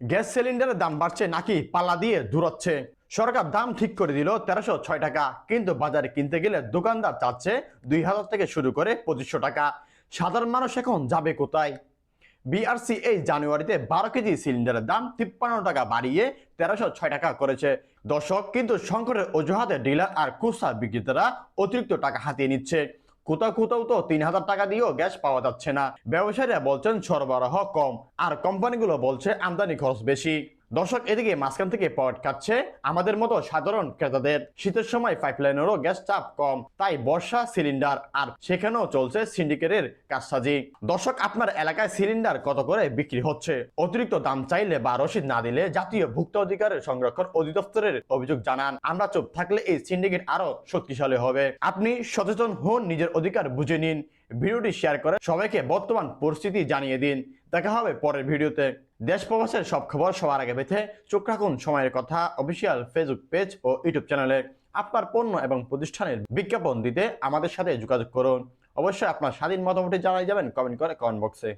Gas সিলিন্ডারের দাম বাড়ছে নাকি পাল্লা দিয়ে দূরাচ্ছে? সরকার দাম ঠিক করে দিল 1306 টাকা, কিন্তু বাজারে কিনতে গেলে দোকানদার চাচ্ছে 2000 থেকে শুরু করে 2500 টাকা। সাধারণ মানুষ এখন যাবে কোথায়? বিআরসি এই জানুয়ারিতে 12 কেজি সিলিন্ডারের দাম 53 টাকা বাড়িয়ে 1306 টাকা করেছে। দর্শক, কিন্তু সংকটের অজুহাতে ডিলার আর খুচরা বিক্রেতারা অতিরিক্ত টাকা হাতিয়ে নিচ্ছে। কোথাও কোথাও তো 3000 টাকা দিয়েও গ্যাস পাওয়া যাচ্ছে না। ব্যবসায়ীরা বলছেন সরবরাহ কম, আর কোম্পানিগুলো বলছে আমদানি খরচ বেশি। দর্শক, এদিকে মাঝখান থেকে পয়েন্ট কাটছে আমাদের মতো সাধারণ ক্রেতাদের। শীতের সময় পাইপলাইনেরও গ্যাস চাপ কম, তাই বর্ষা সিলিন্ডার, আর সেখানেও চলছে সিন্ডিকেটের কারসাজি। দর্শক, আপনার এলাকায় সিলিন্ডার কত করে বিক্রি হচ্ছে? অতিরিক্ত দাম চাইলে বা রসিদ না দিলে জাতীয় ভোক্তা অধিকারের সংরক্ষণ অধিদপ্তরের অভিযোগ জানান। আমরা চুপ থাকলে এই সিন্ডিকেট আরো শক্তিশালী হবে। আপনি সচেতন হন, নিজের অধিকার বুঝে নিন। ভিডিওটি শেয়ার করে সবাইকে বর্তমান পরিস্থিতি জানিয়ে দিন। দেখা হবে পরের ভিডিওতে। দেশ প্রবাসের সব খবর সবার আগে পেতে চোখ রাখুন সময়ের কথা অফিসিয়াল ফেসবুক পেজ ও ইউটিউব চ্যানেলে। আপনার পণ্য এবং প্রতিষ্ঠানের বিজ্ঞাপন দিতে আমাদের সাথে যোগাযোগ করুন। অবশ্যই আপনার স্বাধীন মতামতটি জানাই যাবেন কমেন্ট করে কমেন্ট বক্সে।